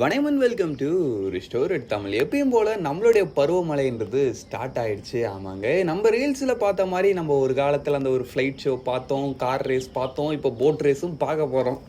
வணக்கம் welcome to restore Tamil. எப்பயும் போல் நம்மளுடைய பருவமழைன்றது ஸ்டார்ட் ஆகிடுச்சு. ஆமாங்க, நம்ம ரீல்ஸில் பார்த்த மாதிரி நம்ம ஒரு காலத்தில் அந்த ஒரு ஃப்ளைட் ஷோ பார்த்தோம், கார் ரேஸ் பார்த்தோம், இப்போ போட் ரேஸும் பார்க்க போகிறோம்.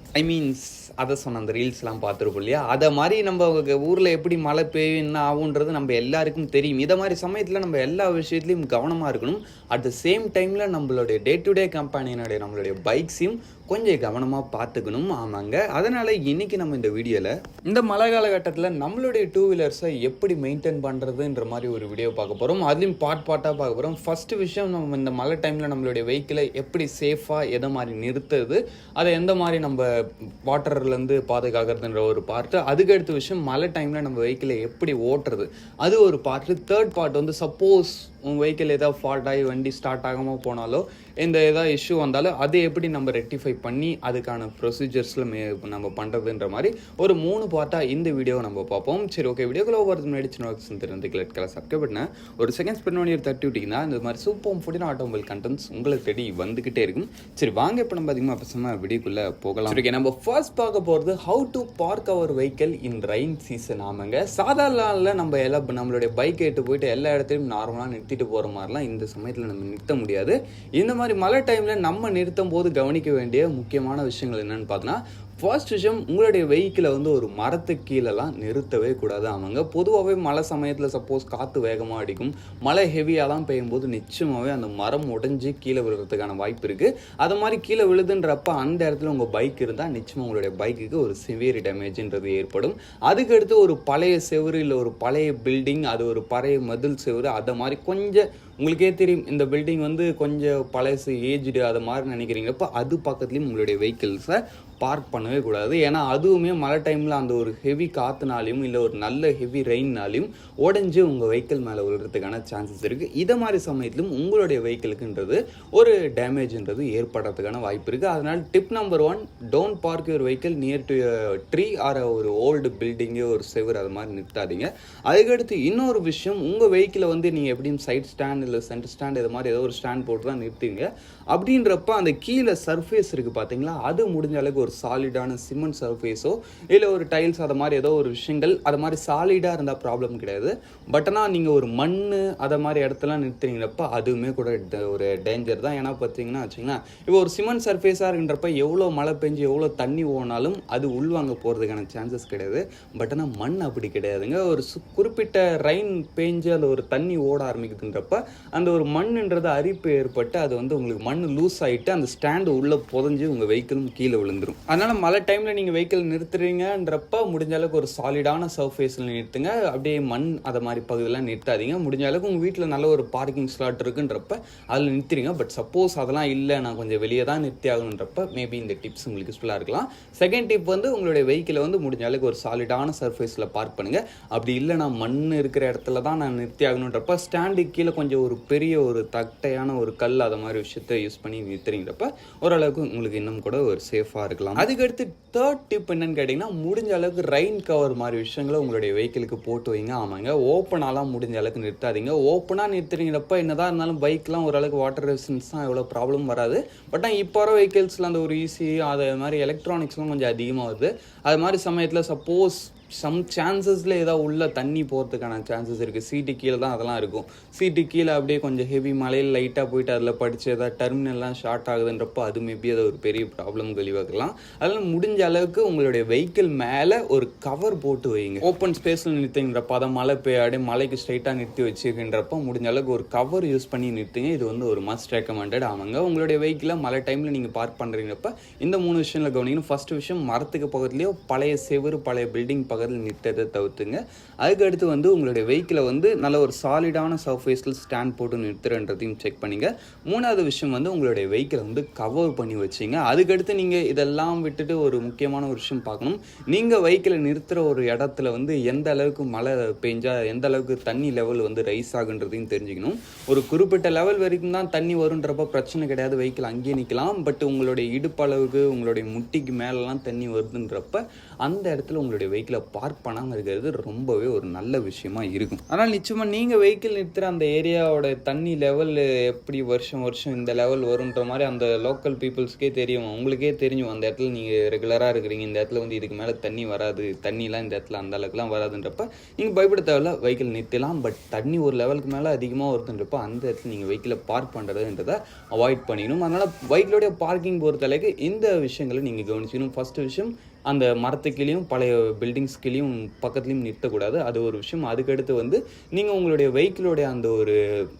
அதை சொன்ன அந்த ரீல்ஸ்லாம் பார்த்துருப்போம் இல்லையா? அதை மாதிரி நம்ம ஊரில் எப்படி மழை பெய்யும் என்ன ஆகுன்றது நம்ம எல்லாருக்கும் தெரியும். இதை மாதிரி சமயத்தில் நம்ம எல்லா விஷயத்துலையும் கவனமாக இருக்கணும். அட் த சேம் டைமில் நம்மளுடைய டே டு டே கம்பெனியினுடைய நம்மளுடைய பைக்ஸையும் கொஞ்சம் கவனமாக பார்த்துக்கணும். ஆமாங்க, அதனால் இன்றைக்கி நம்ம இந்த வீடியோவில் இந்த மழை காலகட்டத்தில் நம்மளுடைய டூ வீலர்ஸை எப்படி மெயின்டைன் பண்ணுறதுன்ற மாதிரி ஒரு வீடியோ பார்க்க போகிறோம். அதுலேயும் பார்ட்டாக பார்க்க போகிறோம். ஃபஸ்ட்டு விஷயம், நம்ம இந்த மழை டைமில் நம்மளுடைய வெஹிக்கிளை எப்படி சேஃபாக எதை மாதிரி நிறுத்துறது, அதை எந்த மாதிரி நம்ம வாட்டர்லேருந்து பாதுகாக்கிறதுன்ற ஒரு பார்ட்டு. அதுக்கு அடுத்த விஷயம், மழை டைமில் நம்ம வெஹிக்கிளை எப்படி ஓட்டுறது, அது ஒரு பார்ட்டு. தேர்ட் பார்ட் வந்து, சப்போஸ் உங்கள் வெஹிக்கிள் ஏதாவது ஃபால்ட் ஆகி வண்டி ஸ்டார்ட் ஆகாமல் போனாலோ இந்த ஏதாவது இஷ்யூ வந்தாலும் அதை எப்படி நம்ம ரெக்டிஃபை பண்ணி அதுக்கான ப்ரொசீஜர்ஸில் நம்ம பண்ணுறதுன்ற மாதிரி ஒரு 3 பார்ட்டாக இந்த வீடியோவை நம்ம பார்ப்போம். சரி, ஓகே. வீடியோக்குள்ள ஒவ்வொரு முன்னாடி சின்ன தெரிஞ்சுக்கல சப்ஸ்கிரைப் பண்ண ஒரு செகண்ட்ஸ் பண்ணி தட்டி விட்டிங்கன்னா இந்த மாதிரி சூப்பர் ஃபுட்டின் ஆட்டோமொபைல் கண்டென்ட்ஸ் உங்களுக்கு தேடி வந்துக்கிட்டே இருக்கும். சரி, வாங்க இப்போ நம்ம அதிகமாக பேசாமல் வீடியோக்குள்ளே போகலாம். ஓகே, நம்ம ஃபர்ஸ்ட் பார்க்க போகிறது how to park our vehicle in rain season. ஆமாங்க, சாதாரண நம்ம எல்லாம் நம்மளுடைய பைக் ஏட்டு போயிட்டு எல்லா இடத்துலையும் நார்மலாக நிறுத்திட்டு போகிற மாதிரிலாம் இந்த சமயத்தில் நம்ம நிறுத்த முடியாது. இந்த மாதிரி மழை டைமில் நம்ம நிறுத்தும் போது கவனிக்க வேண்டிய முக்கியமான விஷயங்கள் என்னென்னு பார்த்தோன்னா, ஃபர்ஸ்ட் விஷயம், உங்களுடைய வெஹிக்கிளை வந்து ஒரு மரத்துக்கு கீழெல்லாம் நிறுத்தவே கூடாது. அவங்க பொதுவாகவே மழை சமயத்தில் சப்போஸ் காற்று வேகமாக அடிக்கும், மழை ஹெவியாலாம் பெய்யும்போது நிச்சயமாகவே அந்த மரம் உடஞ்சி கீழே விழுறதுக்கான வாய்ப்பு இருக்குது. அது மாதிரி கீழே விழுதுன்றப்ப அந்த இடத்துல உங்கள் பைக் இருந்தால் நிச்சயமாக உங்களுடைய பைக்குக்கு ஒரு சிவியர் டேமேஜ்ன்றது ஏற்படும். அதுக்கடுத்து ஒரு பழைய செவரு இல்லை ஒரு பழைய பில்டிங், அது ஒரு பழைய மதில் செவரு, அதை மாதிரி கொஞ்சம் உங்களுக்கே தெரியும் இந்த பில்டிங் வந்து கொஞ்சம் பழசு ஏஜ்டு அதை மாதிரி நினைக்கிறீங்கப்போ அது பக்கத்துலேயும் உங்களுடைய வெஹிக்கிள்ஸை பார்க் பண்ணவே கூடாது. ஏன்னா அதுவுமே மழை டைமில் அந்த ஒரு ஹெவி காற்றுனாலையும் இல்லை ஒரு நல்ல ஹெவி ரெயின்னாலையும் உடஞ்சி உங்கள் வெஹிக்கிள் மேலே விழுறதுக்கான சான்சஸ் இருக்குது. இதை மாதிரி சமயத்திலும் உங்களுடைய வெஹிக்கிளுக்குன்றது ஒரு டேமேஜ்ன்றது ஏற்படுறதுக்கான வாய்ப்பு இருக்குது. அதனால் tip number 1, don't park your vehicle near to tree or ஒரு ஓல்டு பில்டிங்கு, ஒரு செவர், அது மாதிரி நிறுத்தாதீங்க. அதுக்கடுத்து இன்னொரு விஷயம், உங்கள் வெஹிக்கிளை வந்து நீங்கள் எப்படியும் சைட் ஸ்டாண்ட் இல்லை சென்டர் ஸ்டாண்ட் இது மாதிரி ஏதோ ஒரு ஸ்டாண்ட் போட்டு தான் நிறுத்துவீங்க. அப்படின்றப்ப அந்த கீழே சர்ஃபேஸ் இருக்குது பார்த்தீங்களா, அது முடிஞ்ச அளவுக்கு ஒரு சாலிடான சிமெண்ட் சர்ஃபேஸோ இல்லை ஒரு டைல்ஸ் அதை மாதிரி ஏதோ ஒரு விஷயங்கள் அது மாதிரி சாலிடாக இருந்தால் ப்ராப்ளம் கிடையாது. பட் ஆனால் நீங்கள் ஒரு மண் அதை மாதிரி இடத்துலாம் நிறுத்துறீங்கிறப்ப அதுவுமே கூட ஒரு டேஞ்சர் தான். ஏன்னா பார்த்தீங்கன்னா வச்சிங்கன்னா, இப்போ ஒரு சிமெண்ட் சர்ஃபேஸாக இருக்குன்றப்ப எவ்வளோ மழை பெஞ்சு எவ்வளோ தண்ணி ஓனாலும் அது உள்வாங்க போகிறதுக்கான சான்சஸ் கிடையாது. பட் ஆனால் மண் அப்படி கிடையாதுங்க. ஒரு குறிப்பிட்ட ரெயின் பெஞ்சு அந்த ஒரு தண்ணி ஓட ஆரம்பிக்குதுன்றப்ப அந்த ஒரு மண்ணுன்றது அரிப்பு ஏற்பட்டு அது வந்து உங்களுக்கு மண் லூஸ் ஆகிட்டு அந்த ஸ்டாண்டு உள்ளே புதஞ்சு உங்கள் வெஹிக்கிளும் கீழே விழுந்துடும். அதனால் மழை டைமில் நீங்கள் வெஹிக்கிள் நிறுத்துறீங்கன்றப்ப முடிஞ்ச அளவுக்கு ஒரு சாலிடான சர்ஃபேஸில் நிறுத்துங்க. அப்படியே மண் அதை மாதிரி பகுதியெல்லாம் நிறுத்தாதீங்க. முடிஞ்ச அளவுக்கு உங்கள் வீட்டில் நல்ல ஒரு பார்க்கிங் ஸ்லாட் இருக்குன்றப்ப அதில் நிறுத்துறீங்க. பட் சப்போஸ் அதெல்லாம் இல்லை, நான் கொஞ்சம் வெளியே தான் நிறுத்தி ஆகணுன்றப்ப மேபி இந்த டிப்ஸ் உங்களுக்கு யூஸ்ஃபுல்லாக இருக்கலாம். செகண்ட் டிப் வந்து, உங்களுடைய வெஹிக்கிளை வந்து முடிஞ்ச அளவுக்கு ஒரு சாலிடான சர்ஃபேஸில் பார்க் பண்ணுங்கள். அப்படி இல்லை நான் மண் இருக்கிற இடத்துல தான் நான் நிறுத்தி ஆகணுன்றப்ப ஸ்டாண்டு கீழே கொஞ்சம் ஒரு பெரிய ஒரு தட்டையான ஒரு கல் அதை மாதிரி விஷயத்தை யூஸ் பண்ணி நிறுத்துறீங்கிறப்ப ஓரளவுக்கு உங்களுக்கு இன்னும் கூட ஒரு சேஃபாக இருக்கலாம். அதுக்கடுத்து தேர்ட் டிப் என்னன்னு கேட்டிங்கன்னா, முடிஞ்ச அளவுக்கு ரெயின் கவர் மாதிரி விஷயங்களை உங்களுடைய வெஹிக்கிளுக்கு போட்டு வைங்க. ஆமாங்க, ஓப்பனாலாம் முடிஞ்ச அளவுக்கு நிறுத்தாதீங்க. ஓப்பனாக நிறுத்துறீங்கிறப்ப என்னதான் இருந்தாலும் பைக்லாம் ஓரளவுக்கு வாட்டர் ரெசிஸ்டன்ஸ் தான் எவ்வளோ ப்ராப்ளம் வராது. பட் ஆனால் இப்போ வர வெஹிக்கிள்ஸில் அந்த ஒரு ஈஸி அது மாதிரி எலக்ட்ரானிக்ஸ்லாம் கொஞ்சம் அதிகமாக வருது. அது மாதிரி சமயத்தில் சப்போஸ் சம் சான்சஸில் ஏதாவது உள்ள தண்ணி போகிறதுக்கான சான்சஸ் இருக்குது. சீட்டு கீழே தான் அதெல்லாம் இருக்கும். சீட்டு கீழே அப்படியே கொஞ்சம் ஹெவி மழையில் லைட்டாக போயிட்டு அதில் படித்து ஏதாவது டெர்மினல்லாம் ஷார்ட் ஆகுதுன்றப்போ அது மேபி அதை ஒரு பெரிய ப்ராப்ளம் கழிவாக்கலாம். அதனால் முடிஞ்ச அளவுக்கு உங்களுடைய வெஹிக்கிள் மேலே ஒரு கவர் போட்டு வைங்க. ஓப்பன் ஸ்பேஸில் நிறுத்துங்கிறப்ப அதை மழை அப்படியே மலைக்கு ஸ்ட்ரைட்டாக நிறுத்தி வச்சுக்கின்றப்போ முடிஞ்ச அளவுக்கு ஒரு கவர் யூஸ் பண்ணி நிறுத்துங்க. இது வந்து ஒரு மஸ்ட் ரெக்கமெண்டட். ஆமாங்க, உங்களுடைய வெஹிக்கிளை மழை டைமில் நீங்கள் பார்க் பண்ணுறீங்கப்ப இந்த 3 விஷயங்களை கவனிக்கணும். ஃபர்ஸ்ட் விஷயம், மரத்துக்கு பக்கத்துலேயோ பழைய செவரு பழைய பில்டிங் பக்கத்தில் நிறுத்ததை தவிர்த்துங்க. அதுக்கடுத்து வந்து உங்களுடைய வெஹிக்கிளை வந்து நல்ல ஒரு சாலிடான சர்ஃபேஸில் ஸ்டாண்ட் போட்டு நிறுத்துறன்றதையும் செக் பண்ணிங்க. 3வது விஷயம் வந்து, உங்களுடைய வெஹிக்கிளை வந்து கவர் பண்ணி வச்சிங்க. அதுக்கடுத்து நீங்கள் இதெல்லாம் விட்டுட்டு ஒரு முக்கியமான ஒரு விஷயம் பார்க்கணும். நீங்கள் வெஹிக்கிளை நிறுத்துகிற ஒரு இடத்துல வந்து எந்த அளவுக்கு மழை பெஞ்சா எந்த அளவுக்கு தண்ணி லெவல் வந்து ரைஸ் ஆகுன்றதையும் தெரிஞ்சுக்கணும். ஒரு குறிப்பிட்ட லெவல் வரைக்கும் தான் தண்ணி வருன்றப்ப பிரச்சனை கிடையாது, வெஹிக்கிள் அங்கேயே நிற்கலாம். பட் உங்களுடைய இடுப்பளவுக்கு உங்களுடைய முட்டிக்கு மேலெலாம் தண்ணி வருதுன்றப்ப அந்த இடத்துல உங்களுடைய வெஹிக்கிளை பார்க் பண்ணாமல் இருக்கிறது ரொம்பவே ஒரு நல்ல விஷயமா இருக்கும். ஆனால் நிச்சயமாக நீங்கள் வெஹிக்கிள் நிறுத்துகிற அந்த ஏரியாவோட தண்ணி லெவல் எப்படி வருஷம் வருஷம் இந்த லெவல் வருன்ற மாதிரி அந்த லோக்கல் பீப்புள்ஸ்க்கே தெரியும், உங்களுக்கே தெரியும் அந்த இடத்துல நீங்கள் ரெகுலராக இருக்கிறீங்க, இந்த இடத்துல வந்து இதுக்கு மேலே தண்ணி வராது, தண்ணிலாம் இந்த இடத்துல அந்த அளவுக்குலாம் வராதுன்றப்ப நீங்கள் பயப்பட தேவையில்ல, வெஹிக்கிள் நிறுத்தலாம். பட் தண்ணி ஒரு லெவலுக்கு மேலே அதிகமாக வருதுன்றப்ப அந்த இடத்துல நீங்கள் வெஹிக்கிளை பார்க் பண்ணுறதுன்றதை அவாய்ட் பண்ணிக்கணும். அதனால் வெஹிக்கிளோடைய பார்க்கிங் பொறுத்தளவுக்கு இந்த விஷயங்களை நீங்கள் கவனிச்சிக்கணும். ஃபஸ்ட்டு விஷயம், அந்த மரத்துக்கீழையும் பழைய பில்டிங்ஸ்கீழையும் பக்கத்துலேயும் நிறுத்தக்கூடாது, அது ஒரு விஷயம். அதுக்கடுத்து வந்து நீங்கள் உங்களுடைய வெஹிக்கிளோடைய அந்த ஒரு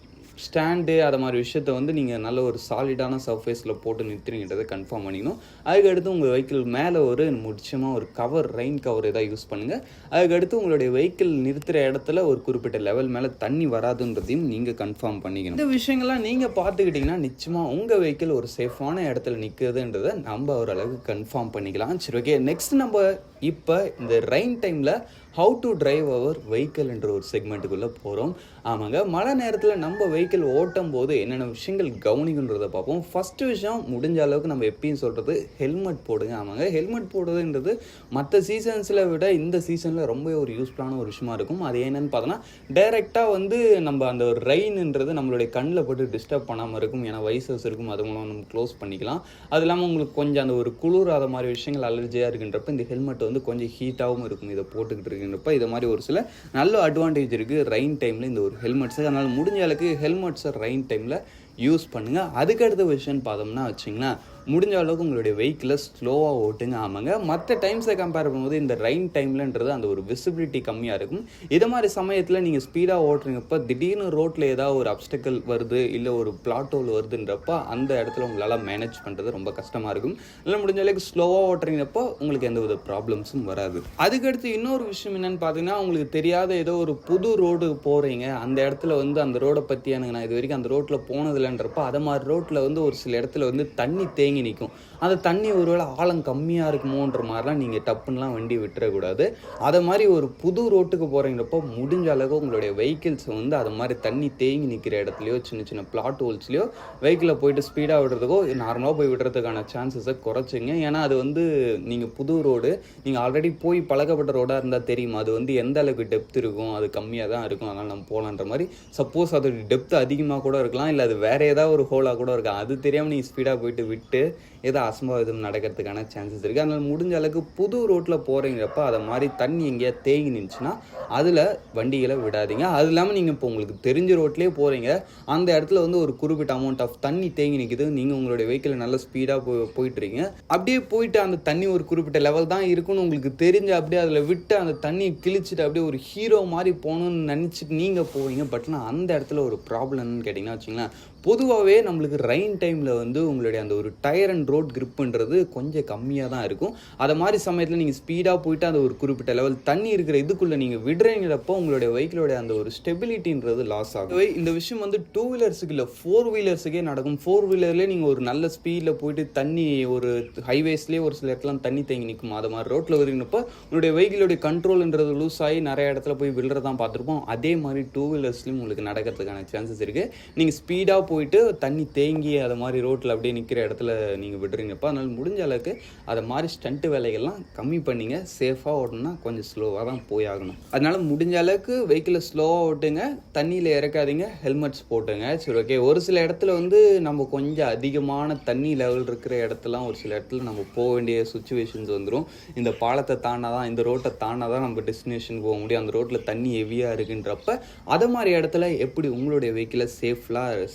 ஸ்டாண்டு அது மாதிரி விஷயத்த வந்து நீங்கள் நல்ல ஒரு சாலிடான சர்ஃபேஸில் போட்டு நிறுத்துறீங்கன்றதை கன்ஃபார்ம் பண்ணிக்கணும். அதுக்கடுத்து உங்கள் வெஹிக்கிள் மேலே ஒரு முக்கியமாக ஒரு கவர், ரெயின் கவர் எதாவது யூஸ் பண்ணுங்கள். அதுக்கடுத்து உங்களுடைய வெஹிக்கிள் நிறுத்துகிற இடத்துல ஒரு குறிப்பிட்ட லெவல் மேலே தண்ணி வராதுன்றதையும் நீங்கள் கன்ஃபார்ம் பண்ணிக்கணும். இந்த விஷயங்கள்லாம் நீங்கள் பார்த்துக்கிட்டிங்கன்னா நிச்சயமாக உங்கள் வெஹிக்கிள் ஒரு சேஃபான இடத்துல நிற்குதுன்றதை நம்ம ஓரளவுக்கு கன்ஃபார்ம் பண்ணிக்கலாம். சரி, ஓகே. நெக்ஸ்ட் நம்ம இப்போ இந்த ரெயின் டைமில் how to drive our vehicle என்ற ஒரு செக்மெண்ட்டுக்குள்ளே போகிறோம். ஆமாங்க, மழை நேரத்தில் நம்ம வெஹிக்கிள் ஓட்டும் போது என்னென்ன விஷயங்கள் கவனிக்குன்றதை பார்ப்போம். ஃபஸ்ட்டு விஷயம், முடிஞ்ச அளவுக்கு நம்ம எப்பயும் சொல்கிறது ஹெல்மெட் போடுங்க. ஆமாங்க, ஹெல்மெட் போடுறதுன்றது மற்ற சீசன்ஸில் விட இந்த சீசனில் ரொம்ப ஒரு யூஸ்ஃபுல்லான ஒரு விஷயமா இருக்கும். அது என்னென்னு பார்த்தோன்னா, டைரெக்டாக வந்து நம்ம அந்த ஒரு ரெயின்ன்றது நம்மளுடைய கண்ணில் போட்டு டிஸ்டர்ப் பண்ணாமல் இருக்கும். ஏன்னா வைசர்ஸ் இருக்கும், அது மூலம் நம்ம க்ளோஸ் பண்ணிக்கலாம். அது இல்லாமல் உங்களுக்கு கொஞ்சம் அந்த ஒரு குளிர் அது மாதிரி விஷயங்கள் அலர்ஜியாக இருக்குன்றப்ப இந்த ஹெல்மெட் வந்து கொஞ்சம் ஹீட்டாகவும் இருக்கும். இதை போட்டுக்கிட்டு இருக்குன்றப்ப இது மாதிரி ஒரு சில நல்ல அட்வான்டேஜ் இருக்குது ரெயின் டைமில் இந்த ஒரு ஹெல்மெட்ஸு. அதனால் முடிஞ்ச அளவுக்கு ஹெல்மெட்ஸை ரெயின் டைமில் யூஸ் பண்ணுங்கள். அதுக்கடுத்த விஷயம்னு பார்த்தோம்னா வச்சிங்களேன், முடிஞ்ச அளவுக்கு உங்களுடைய வெஹிக்கிளை ஸ்லோவாக ஓட்டுங்க. ஆமாங்க, மற்ற டைம்ஸை கம்பேர் பண்ணும்போது இந்த ரெயின் டைம்லன்றது அந்த ஒரு விசிபிலிட்டி கம்மியாக இருக்கும். இது மாதிரி சமயத்தில் நீங்கள் ஸ்பீடாக ஓட்டுறீங்கப்போ திடீர்னு ரோட்டில் ஏதாவது ஒரு அப்டக்கிள் வருது, இல்லை ஒரு பிளாட் ஹோல் வருதுன்றப்ப அந்த இடத்துல உங்களால் மேனேஜ் பண்ணுறது ரொம்ப கஷ்டமாக இருக்கும். இல்லை முடிஞ்ச அளவுக்கு ஸ்லோவாக ஓட்டுறீங்கப்போ உங்களுக்கு எந்த வித ப்ராப்ளம்ஸும் வராது. அதுக்கடுத்து இன்னொரு விஷயம் என்னென்னு பார்த்தீங்கன்னா, உங்களுக்கு தெரியாத ஏதோ ஒரு புது ரோடு போகிறீங்க, அந்த இடத்துல வந்து அந்த ரோடை பற்றி எனக்கு நான் இது வரைக்கும் அந்த ரோட்டில் போனதில்லைன்றப்ப அது மாதிரி ரோட்டில் வந்து ஒரு சில இடத்துல வந்து தண்ணி தேங்கி நிற்கும். அந்த தண்ணி ஒருவேளை ஆழம் கம்மியாக இருக்குமோன்ற மாதிரிலாம் நீங்கள் டப்புன்னெலாம் வண்டி விட்டுறக்கூடாது. அதை மாதிரி ஒரு புது ரோட்டுக்கு போகிறீங்கிறப்போ முடிஞ்ச அளவுக்கு உங்களுடைய வெஹிக்கிள்ஸ் வந்து அது மாதிரி தண்ணி தேங்கி நிற்கிற இடத்துலையோ சின்ன சின்ன பிளாட் ஹோல்ஸ்லையோ வெஹிக்கிளை போயிட்டு ஸ்பீடாக விடுறதுக்கோ நார்மலாக போய் விடுறதுக்கான சான்சஸை குறைச்சிங்க. ஏன்னா அது வந்து நீங்கள் புது ரோடு, நீங்கள் ஆல்ரெடி போய் பழக்கப்பட்ட ரோடாக இருந்தால் தெரியும் அது வந்து எந்த அளவுக்கு டெப்த் இருக்கும், அது கம்மியாக தான் இருக்கும், அதனால் நம்ம போகலான்ற மாதிரி. சப்போஸ் அது டெப்த் அதிகமாக கூட இருக்கலாம், இல்லை அது வேறு ஏதாவது ஒரு ஹோலாக கூட இருக்கலாம். அது தெரியாமல் நீங்கள் ஸ்பீடாக போயிட்டு விட்டு ஏதோ அசம்பாவிதம் நடக்கிறதுக்கான சான்சஸ் இருக்குது. அதனால் முடிஞ்ச அளவுக்கு புது ரோட்டில் போகிறீங்கிறப்ப அதை மாதிரி தண்ணி எங்கேயா தேங்கி நின்றுச்சுன்னா அதில் வண்டிகளை விடாதீங்க. அது இல்லாமல் நீங்கள் இப்போ உங்களுக்கு தெரிஞ்ச ரோட்லேயே போகிறீங்க, அந்த இடத்துல வந்து ஒரு குறிப்பிட்ட அமௌண்ட் ஆஃப் தண்ணி தேங்கி நிற்கிது, நீங்கள் உங்களுடைய வெஹிக்கிளை நல்லா ஸ்பீடாக போயிட்டுருங்க. அப்படியே போயிட்டு அந்த தண்ணி ஒரு குறிப்பிட்ட லெவல் தான் இருக்குன்னு உங்களுக்கு தெரிஞ்சு அப்படியே அதில் விட்டு அந்த தண்ணியை கிழிச்சிட்டு அப்படியே ஒரு ஹீரோ மாதிரி போகணுன்னு நினச்சிட்டு நீங்கள் போவீங்க. பட் நான் அந்த இடத்துல ஒரு ப்ராப்ளம்னு கேட்டிங்கன்னா வச்சிங்களேன், பொதுவாகவே நம்மளுக்கு ரெயின் டைமில் வந்து உங்களுடைய அந்த ஒரு டயர் அண்ட் ரோட் கிரிப்புன்றது கொஞ்சம் கம்மியாக தான் இருக்கும். அதை மாதிரி சமயத்தில் நீங்கள் ஸ்பீடாக போயிட்டு அந்த ஒரு குறிப்பிட்ட லெவல் தண்ணி இருக்கிற இதுக்குள்ளே நீங்கள் விடுறீங்கிறப்போ உங்களுடைய வெஹிக்கிளோட அந்த ஒரு ஸ்டெபிலிட்டின்றது லாஸ் ஆகும். இந்த விஷயம் வந்து 2 வீலர்ஸுக்கு இல்லை 4 வீலர்ஸுக்கே நடக்கும். 4 வீலர்லேயே நீங்கள் ஒரு நல்ல ஸ்பீடில் போயிட்டு தண்ணி ஒரு ஹைவேஸ்லேயே ஒரு சில இடத்துல தண்ணி தேங்கி நிற்கும். அது மாதிரி ரோட்டில் வருகிறப்போ உங்களுடைய வெஹிக்கிளோடைய கண்ட்ரோல்ன்றது லூஸ் ஆகி நிறைய இடத்துல போய் விழுறதான் பார்த்துருப்போம். அதே மாதிரி 2 வீலர்ஸ்லையும் உங்களுக்கு நடக்கிறதுக்கான சான்சஸ் இருக்குது. நீங்கள் ஸ்பீடாக போயிட்டு தண்ணி தேங்கி அதை மாதிரி ரோட்டில் அப்படியே நிற்கிற இடத்துல நீங்கள் விடுறீங்கப்பா. அதனால் முடிஞ்ச அளவுக்கு அதை மாதிரி ஸ்டண்ட்டு வேலைகள்லாம் கம்மி பண்ணிங்க. சேஃபாக ஓட்டணும்னா கொஞ்சம் ஸ்லோவாக தான் போய் ஆகணும். அதனால் முடிஞ்ச அளவுக்கு வெஹிக்கிளை ஸ்லோவாக ஓட்டுங்க, தண்ணியில் இறக்காதீங்க, ஹெல்மெட்ஸ் போட்டுங்க. சரி, ஓகே. ஒரு சில இடத்துல வந்து நம்ம கொஞ்சம் அதிகமான தண்ணி லெவல் இருக்கிற இடத்துலாம் ஒரு சில இடத்துல நம்ம போக வேண்டிய சுச்சுவேஷன்ஸ் வந்துடும். இந்த பாலத்தை தாண்டாதான், இந்த ரோட்டை தாண்டாதான் நம்ம டெஸ்டினேஷன் போக முடியும், அந்த ரோட்டில் தண்ணி ஹெவியாக இருக்குன்றப்ப அது மாதிரி இடத்துல எப்படி உங்களுடைய வெஹிக்கிளை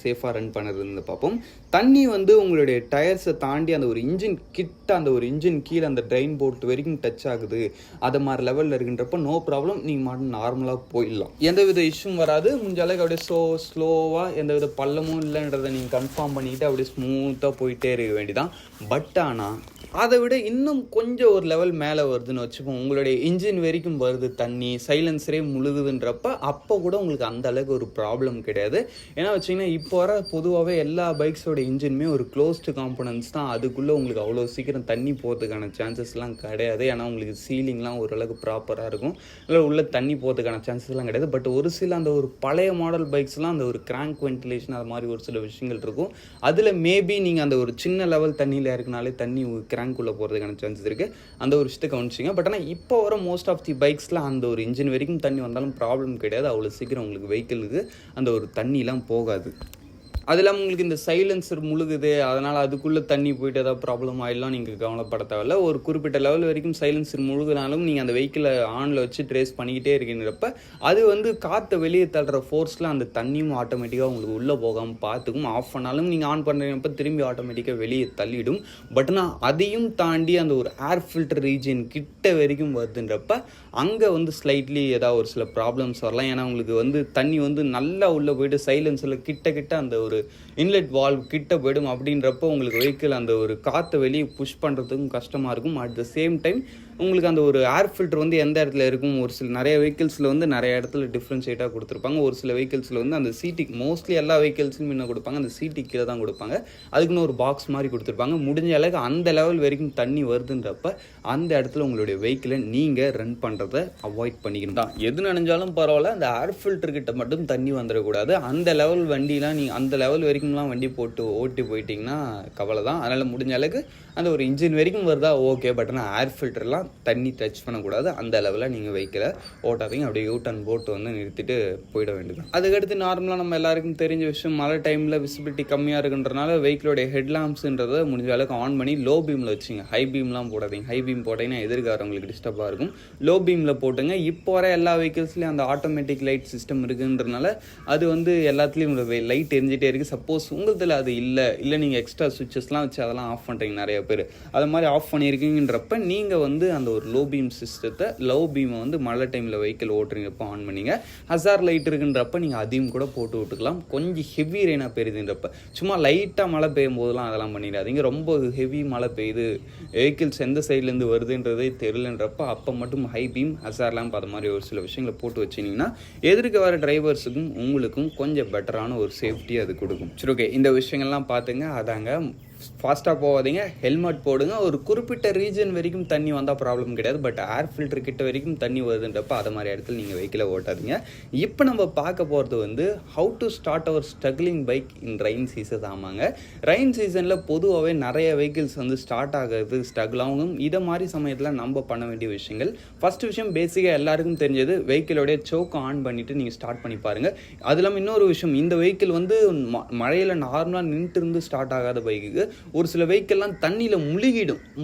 சேஃபாக ரன் பண்ணுறதுன்னு பார்ப்போம். தண்ணி வந்து உங்களுடைய டயர்ஸை தாண்டி அந்த ஒரு இன்ஜின் கிட்ட, அந்த ஒரு இன்ஜின் கீழே அந்த ட்ரெயின் போர்ட் வரைக்கும் டச் ஆகுது, அது மாதிரி லெவலில் இருக்குன்றப்ப நோ ப்ராப்ளம், நீங்கள் மட்டும் நார்மலாக போயிடலாம், எந்த வித இஷ்யூவும் வராது. முடிஞ்ச அளவுக்கு அப்படியே ஸ்லோவாக எந்த வித பள்ளமும் இல்லைன்றதை நீங்கள் கன்ஃபார்ம் பண்ணிக்கிட்டு அப்படியே ஸ்மூத்தாக போயிட்டே இருக்க வேண்டியதான். பட் ஆனால் அதை விட இன்னும் கொஞ்சம் ஒரு லெவல் மேலே வருதுன்னு வச்சுப்போம், உங்களுடைய இன்ஜின் வரைக்கும் வருது தண்ணி, சைலன்சரே முழுகுதுன்றப்ப அப்போ கூட உங்களுக்கு அந்த அளவுக்கு ஒரு ப்ராப்ளம் கிடையாது. ஏன்னா வச்சிங்கன்னா இப்போ வர பொதுவாகவே எல்லா பைக்ஸோட இன்ஜினுமே ஒரு க்ளோஸ்டு காம்பனன்ட்ஸ் தான். அதுக்குள்ளே உங்களுக்கு அவ்வளோ சீக்கிரம் தண்ணி போகிறதுக்கான சான்சஸ்லாம் கிடையாது. ஏன்னா உங்களுக்கு சீலிங்லாம் ஓரளவுக்கு ப்ராப்பராக இருக்கும், இல்லை உள்ளே தண்ணி போகிறதுக்கான சான்சஸ்லாம் கிடையாது. பட் ஒரு சில அந்த ஒரு பழைய மாடல் பைக்ஸ்லாம் அந்த ஒரு கிராங்க் வென்டிலேஷன் அது மாதிரி ஒரு சில விஷயங்கள் இருக்கும். அதில் மேபி நீங்கள் அந்த ஒரு சின்ன லெவல் தண்ணியில் இருக்குனாலே தண்ணி கிராங்க் டேங்க்குள்ளே போகிறதுக்கான சான்சஸ் இருக்குது. அந்த ஒரு விஷயத்தை கவனிச்சிங்க. பட் ஆனால் இப்போ வர மோஸ்ட் ஆஃப் தி பைக்ஸில் அந்த ஒரு இன்ஜின் வரைக்கும் தண்ணி வந்தாலும் ப்ராப்ளம் கிடையாது. அவ்வளோ சீக்கிரம் உங்களுக்கு வெஹிக்கிளுக்கு அந்த ஒரு தண்ணிலாம் போகாது. அது இல்லாமல் உங்களுக்கு இந்த சைலன்சர் முழுகுது, அதனால் அதுக்குள்ளே தண்ணி போயிட்டு ஏதாவது ப்ராப்ளம் ஆகிடலாம் நீங்கள் கவலைப்பட தேவையில்ல. ஒரு குறிப்பிட்ட லெவல் வரைக்கும் சைலன்சர் முழுகினாலும் நீங்கள் அந்த வெஹிக்கிளை ஆனில் வச்சு ட்ரேஸ் பண்ணிக்கிட்டே இருக்கீங்கிறப்ப அது வந்து காற்றை வெளியே தள்ளுற ஃபோர்ஸில் அந்த தண்ணியும் ஆட்டோமேட்டிக்காக உங்களுக்கு உள்ளே போகாமல் பார்த்துக்கும். ஆஃப் பண்ணாலும் நீங்கள் ஆன் பண்ணுறப்ப திரும்பி ஆட்டோமேட்டிக்காக வெளியே தள்ளிடும். பட் ஆனால் அதையும் தாண்டி அந்த ஒரு ஏர் ஃபில்டர் ரீஜன் கிட்ட வரைக்கும் வருதுன்றப்ப அங்கே வந்து ஸ்லைட்லி ஏதாவது ஒரு சில ப்ராப்ளம்ஸ் வரலாம். ஏன்னா உங்களுக்கு வந்து தண்ணி வந்து நல்லா உள்ளே போயிட்டு சைலன்ஸில் கிட்ட அந்த ஒரு இன்லெட் வால்வ் கிட்ட போயிடும். அப்படின்றப்போ உங்களுக்கு வெஹிக்கிள் அந்த ஒரு காற்றை வெளியே புஷ் பண்ணுறதுக்கும் கஷ்டமாக இருக்கும். அட் த சேம் டைம் உங்களுக்கு அந்த ஒரு ஏர் ஃபில்டர் வந்து எந்த இடத்துல இருக்கும், ஒரு சில நிறைய வெஹிக்கிள்ஸில் வந்து நிறைய இடத்துல டிஃப்ரென்ஷியேட்டாக கொடுத்துருப்பாங்க. ஒரு சில வெஹிக்கிள்ஸில் வந்து அந்த சீட்டிக்கு மோஸ்ட்லி எல்லா வெஹிக்கிள்ஸும் என்ன கொடுப்பாங்க, அந்த சீட்டுக்கு கீழே தான் கொடுப்பாங்க. அதுக்குன்னு ஒரு பாக்ஸ் மாதிரி கொடுத்துருப்பாங்க. முடிஞ்ச அளவுக்கு அந்த லெவல் வரைக்கும் தண்ணி வருதுன்றப்ப அந்த இடத்துல உங்களுடைய வெஹிக்கிளை நீங்கள் ரன் பண்ணுறதை அவாய்ட் பண்ணிக்கணும் தான். எது நினைஞ்சாலும் பரவாயில்ல, அந்த ஏர் ஃபில்டர் கிட்ட மட்டும் தண்ணி வந்துடக்கூடாது. அந்த லெவல் வண்டிலாம் நீங்கள் அந்த லெவல் வரைக்கும்லாம் வண்டி போட்டு ஓட்டி போயிட்டிங்கன்னா கவலை தான். அதனால் முடிஞ்ச அளவுக்கு அந்த ஒரு இன்ஜின் வரைக்கும் வருதா ஓகே, பட் ஆனால் ஏர் ஃபில்டர்லாம் தண்ணி டச் பண்ணக்கூடாது. அந்த லெவலில் நீங்கள் வெஹிக்கிளை ஓட்டாதீங்க. அப்படியே யூ டர்ன் போட்டு வந்து நிறுத்திட்டு போயிட வேண்டியது. அதுக்கடுத்து நார்மலாக நம்ம எல்லாருக்கும் தெரிஞ்ச விஷயம், மழை டைமில் விசிபிலிட்டி கம்மியாக இருக்குன்றனால வெஹிக்கிளோடைய ஹெட்லாம்ப்ஸுன்றதை முடிஞ்ச அளவுக்கு ஆன் பண்ணி லோ பீமில் வச்சுங்க. ஹை பீம்லாம் போடாதீங்க. ஹை பீம் போட்டிங்கன்னா எதிர்காரவங்களுக்கு டிஸ்டர்பாக இருக்கும். லோ பீமில் போட்டுங்க. இப்போ வர எல்லா வெஹிக்கிள்ஸ்லேயும் அந்த ஆட்டோமேட்டிக் லைட் சிஸ்டம் இருக்குன்றனால அது வந்து எல்லாத்துலேயும் லைட் எரிஞ்சிட்டே இருக்குது. சப்போஸ் உங்களதில் அது இல்லை நீங்கள் எக்ஸ்ட்ரா சுவிச்சஸ்லாம் வச்சு அதெல்லாம் ஆஃப் பண்ணுறீங்க நிறைய பேர். அது மாதிரி ஆஃப் பண்ணியிருக்கீங்கன்றப்ப நீங்கள் வந்து அந்த ஒரு லோ பீம் சிஸ்டத்தை, லோ பீமை வந்து மழை டைமில் வெஹிக்கிள் ஓட்டுறீங்கப்போ ஆன் பண்ணிங்க. ஹசார் லைட் இருக்குன்றப்ப நீங்கள் அதையும் கூட போட்டு விட்டுக்கலாம். கொஞ்சம் ஹெவி ரெயினாக பெய்யுதுன்றப்ப, சும்மா லைட்டாக மழை பெய்யும் போதெல்லாம் அதெல்லாம் பண்ணிடாதீங்க. ரொம்ப ஹெவி மழை பெய்யுது, வெஹிக்கிள்ஸ் எந்த சைட்லேருந்து வருதுன்றதே தெரியலன்றப்ப அப்போ மட்டும் ஹை பீம், ஹசார் லேம்ப் அது மாதிரி ஒரு சில விஷயங்களை போட்டு வச்சிங்கன்னா எதிர்க்க வர டிரைவர்ஸுக்கும் உங்களுக்கும் கொஞ்சம் பெட்டரான ஒரு சேஃப்டி அது கொடுக்கும். சரி, ஓகே, இந்த விஷயங்கள்லாம் பார்த்துங்க. அதாங்க, ஃபாஸ்ட்டாக போகாதீங்க, ஹெல்மெட் போடுங்க. ஒரு குறிப்பிட்ட ரீஜன் வரைக்கும் தண்ணி வந்தால் ப்ராப்ளம் கிடையாது. பட் ஏர் ஃபில்டர் கிட்ட வரைக்கும் தண்ணி வருதுன்றப்ப அது மாதிரி இடத்துல நீங்கள் வெஹிக்கிளை ஓட்டாதீங்க. இப்போ நம்ம பார்க்க போகிறது வந்து how to start our struggling bike in rain season. ஆமாங்க, ரெயின் சீசனில் பொதுவாகவே நிறைய வெஹிக்கிள்ஸ் வந்து ஸ்டார்ட் ஆகிறது ஸ்ட்ரகிள் ஆகும். இதை மாதிரி சமயத்தில் நம்ம பண்ண வேண்டிய விஷயங்கள், ஃபஸ்ட்டு விஷயம் பேசிக்காக எல்லாருக்கும் தெரிஞ்சது, வெஹிக்கிளோடைய சோக்கை ஆன் பண்ணிவிட்டு நீங்கள் ஸ்டார்ட் பண்ணி பாருங்கள். அது இல்லாமல் இன்னொரு விஷயம், இந்த வெஹிக்கிள் வந்து மழையில் நார்மலாக நின்றுட்டு இருந்து ஸ்டார்ட் ஆகாத பைக்குக்கு ஒரு சில வெஹிக்கிள்லாம் தண்ணியில்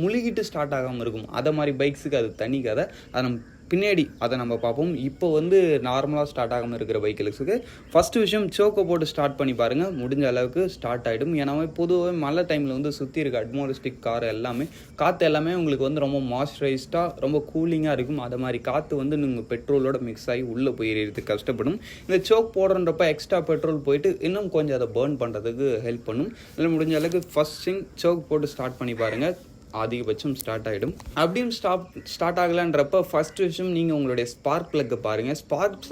முழுகிட்டு ஸ்டார்ட் ஆகாமல் இருக்கும். அதை மாதிரி பைக்ஸுக்கு அது தனி கதை. அதை நம்ம பின்னாடி அதை நம்ம பார்ப்போம். இப்போ வந்து நார்மலாக ஸ்டார்ட் ஆகாமல் இருக்கிற வெஹிக்கிள்ஸுக்கு ஃபஸ்ட்டு விஷயம், சோக்கை போட்டு ஸ்டார்ட் பண்ணி பாருங்கள். முடிஞ்ச அளவுக்கு ஸ்டார்ட் ஆகிடும். ஏன்னா பொதுவாக மழை டைமில் வந்து சுற்றி இருக்க அட்மாஸ்பியரிக் கார் எல்லாமே, காற்று எல்லாமே உங்களுக்கு வந்து ரொம்ப மாய்ஸ்சரைஸ்டாக ரொம்ப கூலிங்காக இருக்கும். அது மாதிரி காற்று வந்து நீங்கள் பெட்ரோலோட மிக்ஸ் ஆகி உள்ளே போயிடுறதுக்கு கஷ்டப்படும். இந்த சோக் போடுறன்றப்ப எக்ஸ்ட்ரா பெட்ரோல் போயிட்டு இன்னும் கொஞ்சம் அதை பர்ன் பண்ணுறதுக்கு ஹெல்ப் பண்ணும். அதில் முடிஞ்ச அளவுக்கு ஃபஸ்ட் திங் சோக் போட்டு ஸ்டார்ட் பண்ணி பாருங்கள். அதிகபட்சம் ஸ்டார்ட் ஆகிடும். அப்படியும் ஸ்டார்ட் ஆகலான்றப்ப ஃபர்ஸ்ட் விஷயம், நீங்கள் உங்களுடைய ஸ்பார்க் ப்ளக்கை பாருங்கள். ஸ்பார்க்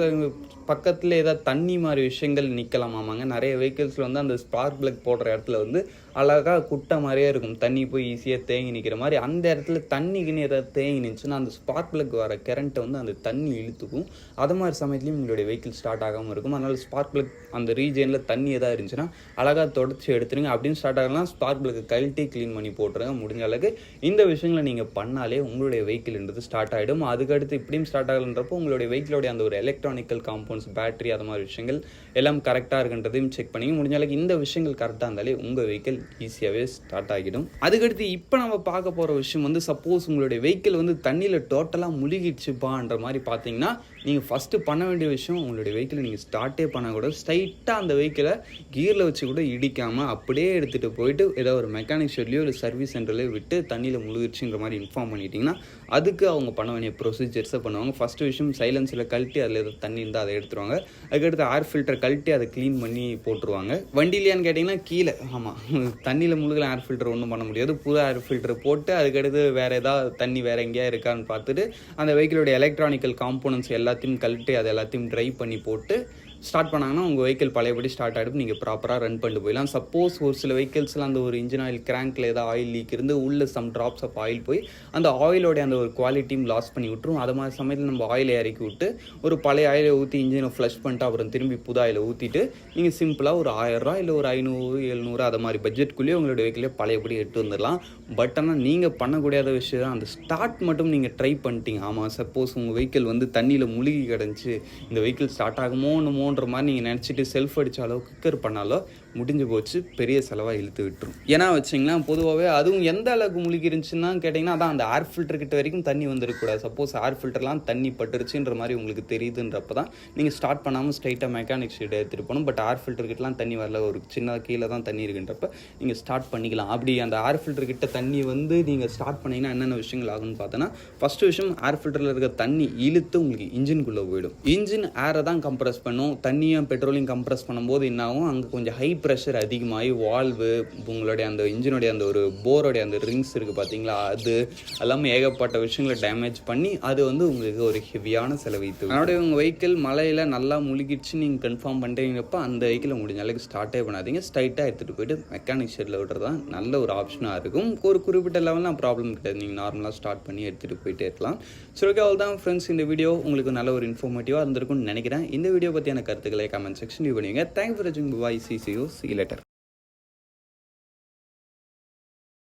பக்கத்தில் ஏதாவது தண்ணி மாதிரி விஷயங்கள் நிற்கலாமாங்க. நிறைய வெஹிக்கிள்ஸில் வந்து அந்த ஸ்பார்க் ப்ளக் போடுற இடத்துல வந்து அழகாக குட்டை மாதிரியே இருக்கும், தண்ணி போய் ஈஸியாக தேங்கி நிற்கிற மாதிரி. அந்த இடத்துல தண்ணிக்குன்னு ஏதாவது தேங்கி நின்றுச்சுன்னா அந்த ஸ்பார்க் ப்ளக் வர கரண்ட்டை வந்து அந்த தண்ணி இழுத்துக்கும். அது மாதிரி சமயத்துலையும் உங்களுடைய வெஹிக்கிள் ஸ்டார்ட் ஆகாமல் இருக்கும். அதனால் ஸ்பார்க் ப்ளக் அந்த ரீஜனில் தண்ணி எதாவது இருந்துச்சுன்னா அழகாக தொடச்சி எடுத்துருங்க. அப்படின்னு ஸ்டார்ட் ஆகலாம், ஸ்பார்க் ப்ளக்கை கழட்டி க்ளீன் பண்ணி போட்டுருங்க. முடிஞ்ச அளவுக்கு இந்த விஷயங்களை நீங்கள் பண்ணாலே உங்களுடைய வெஹிக்கிள்ன்றது ஸ்டார்ட் ஆகிடும். அதுக்கடுத்து இப்படியும் ஸ்டார்ட் ஆகலன்றப்போ உங்களுடைய வெஹிக்கிளோடைய அந்த ஒரு எலக்ட்ரானிக்கல் காம்பவுண்ட்ஸ், பேட்டரி, அது மாதிரி விஷயங்கள் எல்லாம் கரெக்டாக இருக்குன்றதையும் செக் பண்ணி முடிஞ்ச அளவுக்கு இந்த விஷயங்கள் கரெக்டாக இருந்தாலே உங்கள் வெஹிக்கிள் ஈஸியாகவே ஸ்டார்ட் ஆகிடும். அதுக்கடுத்து இப்போ நம்ம பார்க்க போகிற விஷயம் வந்து, சப்போஸ் உங்களுடைய வெஹிக்கிள் வந்து தண்ணியில் டோட்டலாக முழுகிடுச்சுப்பான்ற மாதிரி பார்த்தீங்கன்னா, நீங்கள் ஃபஸ்ட்டு பண்ண வேண்டிய விஷயம், உங்களுடைய வெஹிக்கிளை நீங்கள் ஸ்டார்ட்டே பண்ணக்கூடாது. ஸ்ட்ரைட்டாக அந்த வெஹிக்கிளை கியரில் வச்சு கூட இடிக்காமல் அப்படியே எடுத்துகிட்டு போயிட்டு ஏதோ ஒரு மெக்கானிக் ஷெட்லையோ இல்லை சர்வீஸ் சென்டர்லையோ விட்டு தண்ணியில் முழுகிடுச்சுங்கிற மாதிரி இன்ஃபார்ம் பண்ணிட்டீங்கன்னா அதுக்கு அவங்க பண்ண வேண்டிய ப்ரொசீஜர்ஸை பண்ணுவாங்க. ஃபஸ்ட்டு விஷயம், சைலன்ஸில் கழட்டி அதில் ஏதோ தண்ணி இருந்தால் அதை எடுத்துருவாங்க. அதுக்கடுத்து ஏர் ஃபில்டர் கழட்டி அதை க்ளீன் பண்ணி போட்டுருவாங்க. வண்டியிலையான்னு கேட்டிங்கன்னா கீழே, ஆமாம், தண்ணியில் முழுகல ஏர் ஃபில்டர் ஒன்றும் பண்ண முடியாது. புது ஏர் ஃபில்டர் போட்டு அதுக்கடுத்து வேறு ஏதாவது தண்ணி வேறு எங்கேயா இருக்கான்னு பார்த்துட்டு அந்த வெஹிக்கிளோட எலக்ட்ரானிக்கல் காம்போனன்ட்ஸ் எல்லாத்தையும் கழட்டி அதை எல்லாத்தையும் ட்ரை பண்ணி போட்டு ஸ்டார்ட் பண்ணாங்கன்னா உங்கள் வெஹிக்கிள் பழையபடி ஸ்டார்ட் ஆகிடும், நீங்கள் ப்ராப்பராக ரன் பண்ணிட்டு போயிடலாம். சப்போஸ் ஒரு சில வெஹிக்கிள்ஸ்லாம் அந்த ஒரு இன்ஜின் ஆயில் கிராங்க்கில் ஏதாவது ஆயில் லீக் இருந்து உள்ள சம் ட்ராப்ஸ் ஆஃப் ஆயில் போய் அந்த ஆயிலோடைய அந்த ஒரு குவாலிட்டியும் லாஸ் பண்ணி விட்டுரும். அது மாதிரி சமயத்தில் நம்ம ஆயிலை இறக்கி விட்டு ஒரு பழைய ஆயிலை ஊற்றி இன்ஜினை ஃப்ளஷ் பண்ணிட்டு அப்புறம் திரும்பி புது ஆயிலை ஊற்றிட்டு நீங்கள் சிம்பிளாக ஒரு 1000 இல்லை ஒரு 500 700 அது மாதிரி பட்ஜெட்குள்ளேயே உங்களுடைய வெஹிக்கிளே பழையபடி எடுத்து வந்துடலாம். பட் ஆனால் நீங்கள் பண்ணக்கூடியாத விஷயம் அந்த ஸ்டார்ட் மட்டும் நீங்கள் ட்ரை பண்ணிட்டீங்க. ஆமாம், சப்போஸ் உங்கள் வெஹிக்கிள் வந்து தண்ணியில் முழுகி கிடந்துச்சு, இந்த வெஹிக்கிள் ஸ்டார்ட் ஆகுமோன்ற மாதிரி நீங்கள் நினச்சிட்டு செல்ஃப் அடித்தாலோ கிக்கர் பண்ணாலோ முடிஞ்சு போச்சு, பெரிய செலவாக இழுத்து விட்டுரும். ஏன்னா வச்சிங்கன்னா பொதுவாகவே அதுவும் எந்த அளவுக்கு முழுகி இருந்துச்சுன்னா கேட்டிங்கன்னா அதான் அந்த ஏர் ஃபில்டர் கிட்ட வரைக்கும் தண்ணி வந்துருக்கூடாது. சப்போஸ் ஏர் ஃபில்டர்லாம் தண்ணி பட்டுருச்சுன்ற மாதிரி உங்களுக்கு தெரியுதுன்றப்ப தான் நீங்கள் ஸ்டார்ட் பண்ணாமல் ஸ்ட்ரைட்டாக மெக்கானிக் ஷீட் எடுத்துகிட்டு போகணும். பட் ஏர் ஃபில்டர் கிட்டலாம் தண்ணி வரல, ஒரு சின்ன கீழே தான் தண்ணி இருக்குன்றப்ப நீங்கள் ஸ்டார்ட் பண்ணிக்கலாம். அப்படி அந்த ஏர் ஃபில்டர் கிட்ட தண்ணி வந்து நீங்கள் ஸ்டார்ட் பண்ணிங்கன்னா என்னென்ன விஷயங்கள் ஆகுன்னு பார்த்தோன்னா, ஃபஸ்ட்டு விஷயம் ஏர் ஃபில்டரில் இருக்க தண்ணி இழுத்து உங்களுக்கு இன்ஜின்குள்ளே போயிடும். இன்ஜின் ஏரை தான் கம்ப்ரஸ் பண்ணும். தண்ணியும் பெட்ரோலையும் கம்ப்ரஸ் பண்ணும்போது என்னாகும், அங்கே கொஞ்சம் ஹை ப்ரெஷர் அதிகமாகி வால்வு உங்களுடைய அந்த இன்ஜினுடைய அந்த ஒரு போரோடைய அந்த ரிங்ஸ் இருக்குது பார்த்தீங்களா, அது எல்லாமே ஏகப்பட்ட விஷயங்களை டேமேஜ் பண்ணி அது வந்து உங்களுக்கு ஒரு ஹெவியான செலவழித்து. அதனுடைய உங்கள் வெஹிக்கிள் மலையில் நல்லா முழுகிடுச்சு நீங்கள் கன்ஃபார்ம் பண்ணுறீங்கப்போ அந்த வெஹிக்கிளை முடிஞ்ச அளவுக்கு ஸ்டார்ட்டே பண்ணாதீங்க. ஸ்ட்ரைட்டாக எடுத்துகிட்டு போயிட்டு மெக்கானிக் ஷெட்டில் விடுறது தான் நல்ல ஒரு ஆப்ஷனாக இருக்கும். ஒரு குறிப்பிட்ட லெவலில் ப்ராப்ளம் கிடையாது, நீங்கள் நார்மலாக ஸ்டார்ட் பண்ணி எடுத்துகிட்டு போயிட்டே இருக்கலாம். சரி, ஓகே, அவ்வளோ தான் ஃப்ரெண்ட்ஸ். இந்த வீடியோ உங்களுக்கு நல்ல ஒரு இன்ஃபார்மேட்டிவாக இருந்திருக்கும்னு நினைக்கிறேன். இந்த வீடியோ பற்றியான கருத்துக்களை கமெண்ட் செக்ஷன் பண்ணுவீங்க. தேங்க்ஸ் ஃபார் வாட்சிங். பாய், see you later.